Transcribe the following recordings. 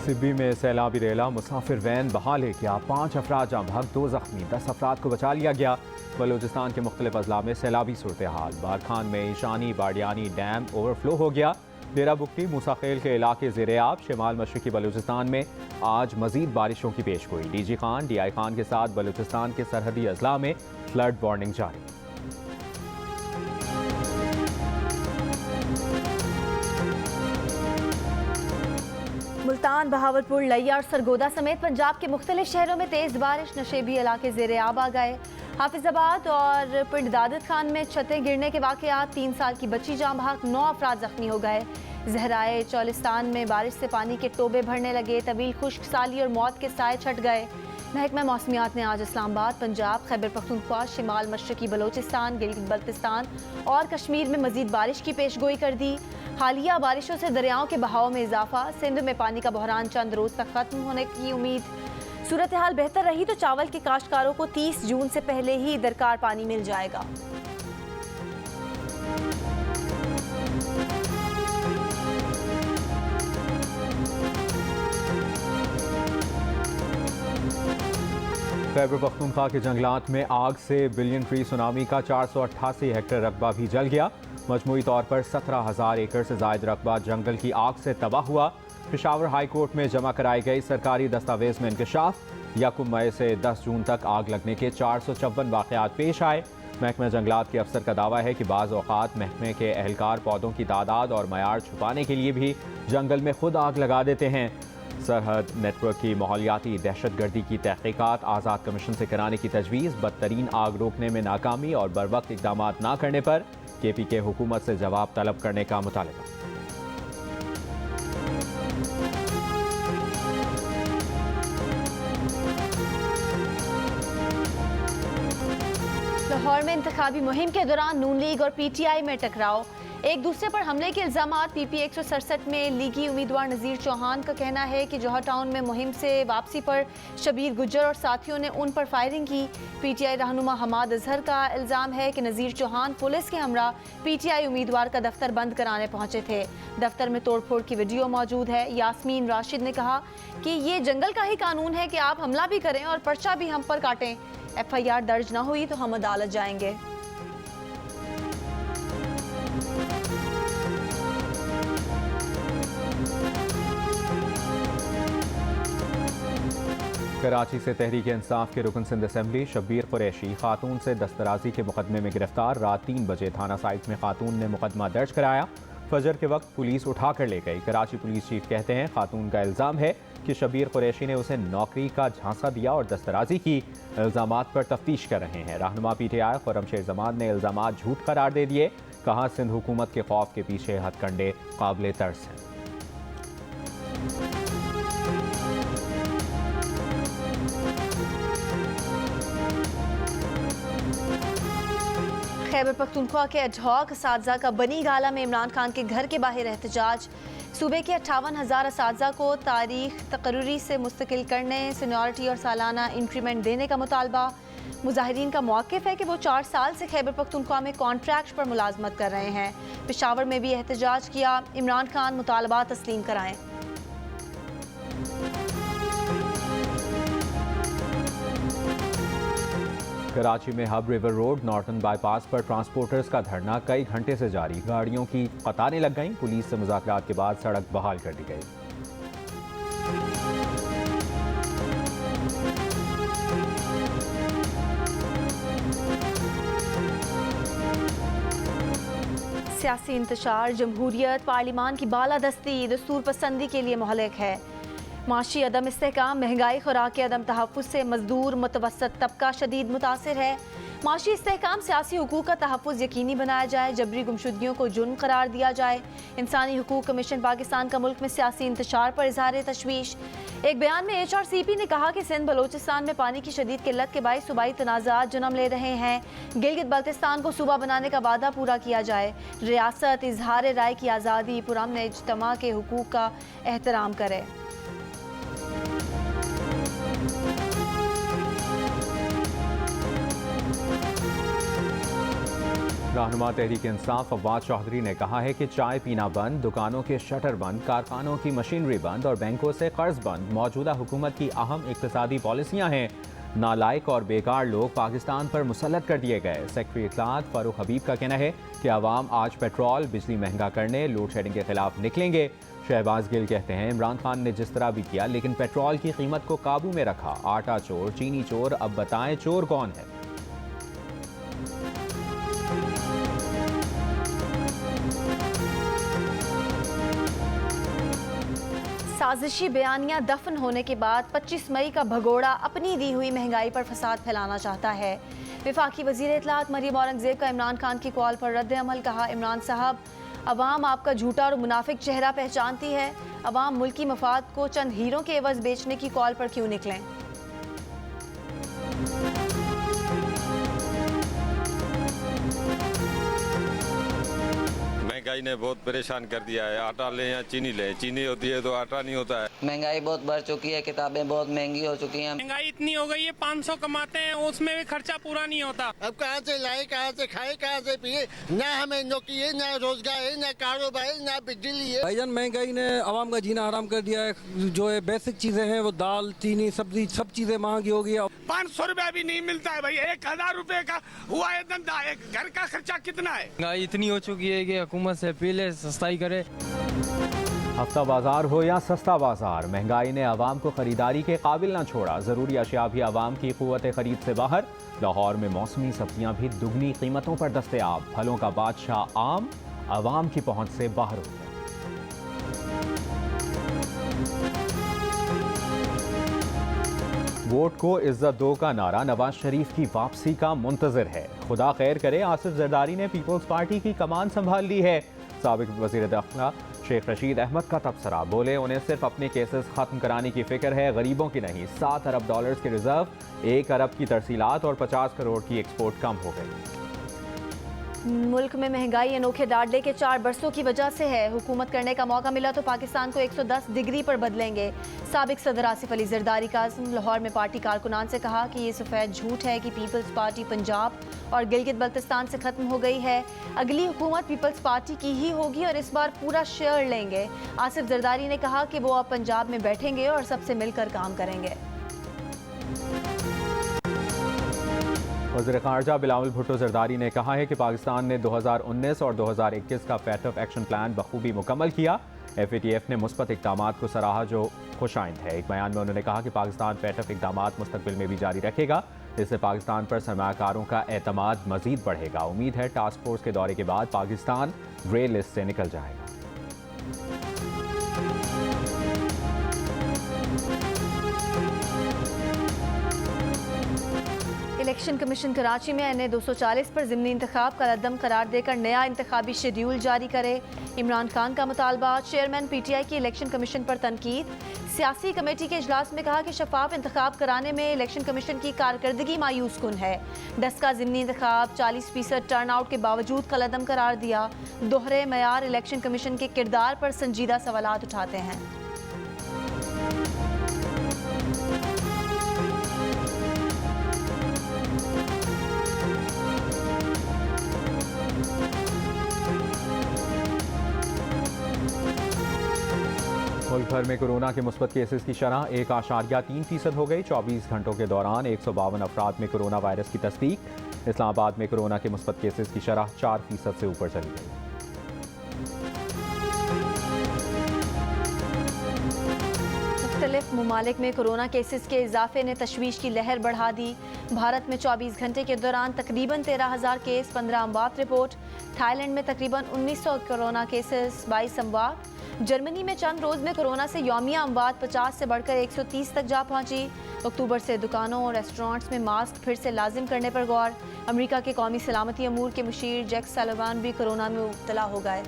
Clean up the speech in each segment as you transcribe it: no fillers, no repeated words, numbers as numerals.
सिब्बी में सैलाबी रेला मुसाफिर वैन बहा ले गया, 5 अफराद जाँ बहक, 2 जख्मी, 10 अफराद को बचा लिया गया। बलूचिस्तान के मुख्तलिफ अजला में सैलाबी सूरत हाल। बारखान में ईशानी बाडियानी डैम ओवरफ्लो हो गया। डेरा बुगटी मूसाखेल के इलाके ज़ेर-ए-आब। शिमाल मशरकी बलूचिस्तान में आज मजीद बारिशों की पेशगोई। DG खान DI खान के साथ बलूचिस्तान के सरहदी अजला में फ्लड वार्निंग जारी। मुल्तान, बहावलपुर, लैया और सरगोदा समेत पंजाब के मुख्तलिफ शहरों में तेज़ बारिश। नशेबी इलाके ज़ेर-ए-आब आ गए। हाफिजाबाद और पिंड दादत खान में छतें गिरने के वाक़यात। 3 साल की बच्ची जाँ बहक, 9 अफराद जख्मी हो गए। जहराए चौलिस्तान में बारिश से पानी के टोबे भरने लगे। तवील खुश्क साली और मौत के साए छट गए। महकमा मौसमियात ने आज इस्लामाबाद, पंजाब, खैबर पख्तूनख्वा, शिमाल मशरकी बलोचिस्तान, गिलगित बल्तिस्तान और कश्मीर में मजीद बारिश की पेशगोई कर दी। हालिया बारिशों से दरियाओं के बहाव में इजाफा। सिंध में पानी का बहरान चंद रोज तक खत्म होने की उम्मीद। सूरत हाल बेहतर रही तो चावल के काश्तकारों को 30 जून से पहले ही दरकार पानी मिल जाएगा। खैबर पख्तूनख्वा के जंगलात में आग से बिलियन ट्री सुनामी का 488 हेक्टेयर रकबा भी जल गया। मजमूई तौर पर 17,000 एकड़ से जायद रकबा जंगल की आग से तबाह हुआ। पेशावर हाई कोर्ट में जमा कराई गई सरकारी दस्तावेज में इंकशाफ। 1 मई से 10 जून तक आग लगने के 454 वाक़यात पेश आए। महकमा जंगलात के अफसर का दावा है कि बाज़ औक़ात महकमे के एहलकार पौधों की तादाद और मयार छुपाने के लिए भी जंगल में खुद आग लगा देते हैं। सरहद नेटवर्क की माहौलियाती दहशतगर्दी की तहकीकात आज़ाद कमीशन से कराने की तजवीज़। बदतरीन आग रोकने में नाकामी और बरवक्त इक़दाम ना करने पर KPK हुकूमत से जवाब तलब करने का मुतालबा। लाहौर में इंतखाबी मुहिम के दौरान नून लीग और PTI में टकराव। एक दूसरे पर हमले के इल्जामात। PP 167 में लीगी उम्मीदवार नज़ीर चौहान का कहना है कि जौहर टाउन में मुहिम से वापसी पर शबीर गुज्जर और साथियों ने उन पर फायरिंग की। PTI रहनुमा हमाद अजहर का इल्ज़ाम है कि नज़ीर चौहान पुलिस के हमरा PTI उम्मीदवार का दफ्तर बंद कराने पहुंचे थे। दफ्तर में तोड़फोड़ की वीडियो मौजूद है। यास्मीन राशिद ने कहा कि ये जंगल का ही कानून है कि आप हमला भी करें और पर्चा भी हम पर काटें। FIR दर्ज न हुई तो हम अदालत जाएंगे। कराची से तहरीक इंसाफ के रुकन सिंध असम्बली शब्बीर कुरैशी खातून से दस्तराजी के मुकदमे में गिरफ्तार। रात 3 बजे थाना साइट में खातून ने मुकदमा दर्ज कराया। फजर के वक्त पुलिस उठा कर ले गई। कराची पुलिस चीफ कहते हैं खातून का इल्ज़ाम है कि शब्बीर कुरैशी ने उसे नौकरी का झांसा दिया और दस्तराजी की। इल्ज़ामात पर तफ्तीश कर रहे हैं। रहनुमा PTI खुर्रमशेर जमात ने इल्ज़ामात झूठ करार दे दिए। कहा सिंध हुकूमत के खौफ के पीछे हथकंडे काबिल तर्स हैं। खैबर पख्तूनख्वा के अजहॉक असातिज़ा का बनी गाला में इमरान खान के घर के बाहर एहतजाज। सूबे के 58,000 असातिज़ा को तारीख तकर्री से मुस्तकिल करने, सीनियरिटी और सालाना इंक्रीमेंट देने का मुतालबा। मुजाहिरीन का मौक़िफ़ है कि वो 4 साल से खैबर पख्तूनख्वा में कॉन्ट्रैक्ट पर मुलाजमत कर रहे हैं। पेशावर में भी एहतजाज किया। इमरान खान मुतालबा तस्लीम कराएं। कराची में hub river road northern bypass पर ट्रांसपोर्टर्स का धरना कई घंटे से जारी। गाड़ियों की कतारें लग गईं। पुलिस से मुज़ाकरात के बाद सड़क बहाल कर दी गई। सियासी इंतशार, जमहूरियत, पार्लिमान की बालादस्ती दस्तूर पसंदी के लिए मोहलक है। माशी अदम इस्तेहकाम, महंगाई, खुराक के अदम तहफ़्फ़ुज़ से मजदूर मुतवस्सत तबका शदीद मुतासिर है। माशी इस्तेहकाम, सियासी हुकूक का तहफ़्फ़ुज़ यकीनी बनाया जाए। जबरी गुमशुदगियों को जुर्म करार दिया जाए। इंसानी हुकूक कमीशन पाकिस्तान का मुल्क में सियासी इंतशार पर इज़हार तशवीश। एक बयान में HRCP ने कहा कि सिंध बलोचिस्तान में पानी की शदीद किल्लत के बाइस सूबाई तनाज़ात जन्म ले रहे हैं। गिलगित बल्तिस्तान को सूबा बनाने का वादा पूरा किया जाए। रियासत इज़हार राय की आज़ादी, पुरअमन इज्तिमा के हुकूक का एहतराम करे। रहनुमा तहरीक इंसाफ फवाद चौधरी ने कहा है कि चाय पीना बंद, दुकानों के शटर बंद, कारखानों की मशीनरी बंद और बैंकों से कर्ज बंद मौजूदा हुकूमत की अहम इक्तिसादी पॉलिसियां हैं। नालायक और बेकार लोग पाकिस्तान पर मुसल्लत कर दिए गए। सेक्रेटरी इत्तलात फारूक हबीब का कहना है कि आवाम आज पेट्रोल बिजली महंगा करने, लोड शेडिंग के खिलाफ निकलेंगे। शहबाज गिल कहते हैं इमरान खान ने जिस तरह भी किया लेकिन पेट्रोल की कीमत को काबू में रखा। आटा चोर, चीनी चोर, अब बताएं चोर कौन है। साजिशी बयानियां दफन होने के बाद 25 मई का भगोड़ा अपनी दी हुई महंगाई पर फसाद फैलाना चाहता है। वफाकी वजीर इत्तलात मरियम औरंगजेब का इमरान खान की कॉल पर रद्द अमल। कहा, इमरान साहब, अवाम आपका झूठा और मुनाफिक चेहरा पहचानती है। अवाम मुल्की मफाद को चंद हीरों के एवज बेचने की कॉल पर क्यों निकलें। महंगाई ने बहुत परेशान कर दिया है। आटा लें या चीनी लें, चीनी होती है तो आटा नहीं होता है। महंगाई बहुत बढ़ चुकी है, किताबें बहुत महंगी हो चुकी हैं। महंगाई इतनी हो गई है, 500 कमाते हैं उसमें भी खर्चा पूरा नहीं होता। अब कहाँ से लाए, कहाँ से खाए, कहाँ से पिए। ना हमें नौकरी है, ना रोजगार है, ना कारोबार है, ना बिजली है। भाईजान महंगाई ने आवाम का जीना हराम कर दिया है। जो है बेसिक चीजें हैं वो दाल, चीनी, सब्जी, सब चीजें महंगी हो गई। 500 रुपया भी नहीं मिलता है भाई। 1000 रुपए का हुआ है धंधा, एक घर का खर्चा कितना है। महंगाई इतनी हो चुकी है कि हुकूमत से अपील है सस्ताई करे। हफ्ता बाजार हो या सस्ता बाजार, महंगाई ने आवाम को खरीदारी के काबिल न छोड़ा। ज़रूरी अशिया भी आवाम की क़ुव्वत खरीद से बाहर। लाहौर में मौसमी सब्जियां भी दुगनी कीमतों पर दस्तयाब। फलों का बादशाह आम आवाम की पहुंच से बाहर हो गया। वोट को इज्जत दो का नारा नवाज शरीफ की वापसी का मुंतजर है। खुदा खैर करे, आसिफ जरदारी ने पीपल्स पार्टी की कमान संभाल ली है। साबिक वज़ीर दाखिला शेख रशीद अहमद का तबसरा, बोले उन्हें सिर्फ अपने केसेस खत्म कराने की फिक्र है, गरीबों की नहीं। 7 अरब डॉलर्स के रिजर्व, 1 अरब की तरसीलात और 50 करोड़ की एक्सपोर्ट कम हो गई। मुल्क में महंगाई अनोखे डाडले के 4 बरसों की वजह से है। हुकूमत करने का मौका मिला तो पाकिस्तान को 110 डिग्री पर बदलेंगे। साबिक सदर आसिफ अली जरदारी का आज़म। लाहौर में पार्टी कारकुनान से कहा कि ये सफ़ेद झूठ है कि पीपल्स पार्टी पंजाब और गिलगित बल्तिस्तान से ख़त्म हो गई है। अगली हुकूमत पीपल्स पार्टी की ही होगी और इस बार पूरा शेयर लेंगे। आसिफ जरदारी ने कहा कि वो अब पंजाब में बैठेंगे और सबसे मिलकर काम करेंगे। वज़ीर ख़ारजा बिलावल भुट्टो ज़रदारी ने कहा है कि पाकिस्तान ने 2019 और 2021 का फैटफ एक्शन प्लान बखूबी मुकम्मल किया। FATF ने मुस्बत इक़दामात को सराहा जो खुशाइंद है। एक बयान में उन्होंने कहा कि पाकिस्तान फैटफ इक़दामात मुस्तक़बिल में भी जारी रखेगा। इससे पाकिस्तान पर सरमायाकारों का एतमाद मज़ीद बढ़ेगा। उम्मीद है टास्क फोर्स के दौरे के बाद पाकिस्तान ग्रे लिस्ट से निकल जाएगा। इलेक्शन कमीशन कराची में NA 240 पर ज़िमनी इंतखाब का रद्दम करार देकर नया इंतखाबी शेड्यूल जारी करे। इमरान खान का मुतालबा। चेयरमैन PTI की इलेक्शन कमीशन पर तनकीद। सियासी कमेटी के इजलास में कहा कि शफाफ इंतखाब कराने में इलेक्शन कमीशन की कारकर्दगी मायूस कुन है। 10 का ज़िमनी इंतखाब 40% टर्न आउट के बावजूद कलअदम करार दिया। दोहरे मयार इलेक्शन कमीशन के किरदार पर संजीदा सवालात उठाते हैं। मुल्क भर में कोरोना के मुस्बत केसेस की शरह 1.3% हो गई। 24 घंटों के दौरान 152 अफराद में कोरोना वायरस की तस्दीक। इस्लामाबाद में कोरोना के मुस्बत केसेस की शरह 4% से ऊपर चली गई। मुख्तलिफ ममालिक में कोरोना केसेस के इजाफे ने तशवीश की लहर बढ़ा दी। भारत में 24 घंटे के दौरान तकरीबन 13,000 केस, 15 अमवात रिपोर्ट। थाईलैंड में तकरीबन 1900 कोरोना केसेस, 22 अमवात। जर्मनी में चंद रोज़ में कोरोना से यौमिया अमवात 50 से बढ़कर 130 तक जा पहुंची। अक्टूबर से दुकानों और रेस्टोरेंट्स में मास्क फिर से लाजिम करने पर गौर। अमेरिका के कौमी सलामती अमूर के मुशीर जैक सलिवान भी कोरोना में मुब्तला हो गए।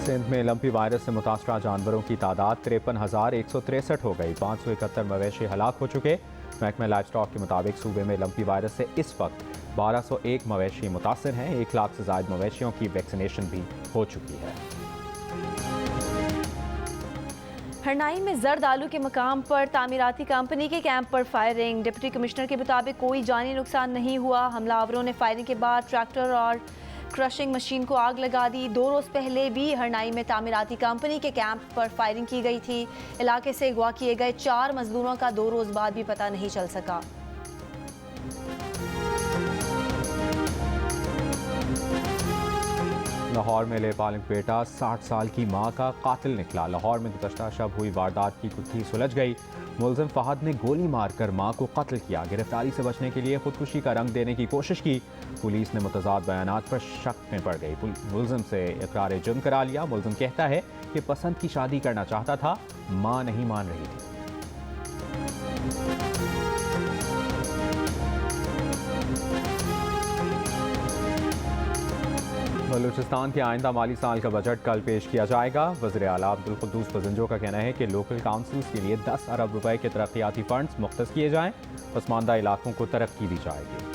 सिंध में लंपी वायरस से मुतासरा जानवरों की तादाद 53,163 हो गई। 571 मवेशी हलाक हो चुके। महकमा लाइफ स्टॉक के मुताबिक सूबे में लंपी वायरस से इस वक्त 1201 मवेशी मुतासर हैं। 1 लाख से ज़ायद मवेशियों की वैक्सीनेशन भी हो चुकी है। हरनाई में जर्द आलू के मकाम पर तामीराती कंपनी के कैंप पर फायरिंग। डिप्टी कमिश्नर के मुताबिक कोई जानी नुकसान नहीं हुआ। हमलावरों ने फायरिंग के बाद ट्रैक्टर और क्रशिंग मशीन को आग लगा दी। 2 रोज़ पहले भी हरनाई में तामीराती कंपनी के कैंप पर फायरिंग की गई थी। इलाके से अगवा किए गए 4 मजदूरों का 2 रोज़ बाद भी पता नहीं चल सका। लाहौर में लेपालिक बेटा 60 साल की मां का कातिल निकला। लाहौर में गुज़श्ता शब हुई वारदात की गुत्थी सुलझ गई। मुलजिम फहद ने गोली मारकर मां को कत्ल किया। गिरफ्तारी से बचने के लिए खुदकुशी का रंग देने की कोशिश की। पुलिस ने मुतज़ाद बयानात पर शक में पड़ गई। मुलजिम से इकरार जुर्म करा लिया। मुलजिम कहता है कि पसंद की शादी करना चाहता था, मां नहीं मान रही थी। बलूचिस्तान के आइंदा माली साल का बजट कल पेश किया जाएगा। वज़ीर आला अब्दुल कुद्दूस बजंजो का कहना है कि लोकल काउंसिल्स के लिए 10 अरब रुपए के तरक्याती फंड्स मुख्तस किए जाएं। पसमानदा इलाकों को तरक्की दी जाएगी।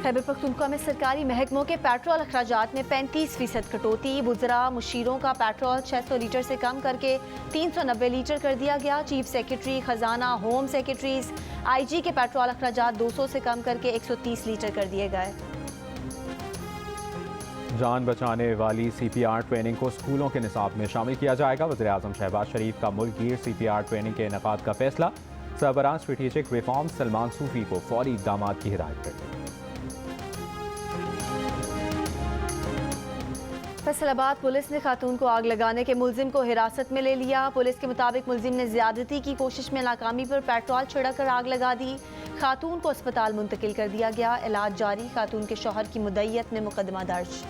खैबर पख्तूनख्वा में सरकारी महकमों के पेट्रोल अखराजात में 35% कटौती। वुज़रा मुशीरों का पेट्रोल 600 लीटर से कम करके 390 लीटर कर दिया गया। चीफ सेक्रेटरी खजाना, होम सेक्रेटरीज, IG के पेट्रोल अखराजात 200 से कम करके 130 लीटर कर दिए गए। जान बचाने वाली CPR ट्रेनिंग को स्कूलों के निसाब में शामिल किया जाएगा। वज़ीर आज़म शहबाज शरीफ का मुल्क गिर CPR ट्रेनिंग के इनेकाद का फैसला। सरबराह स्ट्रेटेजिक रिफॉर्म सलमान सूफी को फौरी इक़दामात की हिदायत कर दी। फैसलाबाद पुलिस ने खातून को आग लगाने के मुलजिम को हिरासत में ले लिया। पुलिस के मुताबिक मुलजिम ने ज्यादती की कोशिश में नाकामी पर पेट्रोल छिड़क कर आग लगा दी। खातून को अस्पताल मुंतकिल कर दिया गया। इलाज जारी। खातून के शौहर की मुद्दईयत में मुकदमा दर्ज।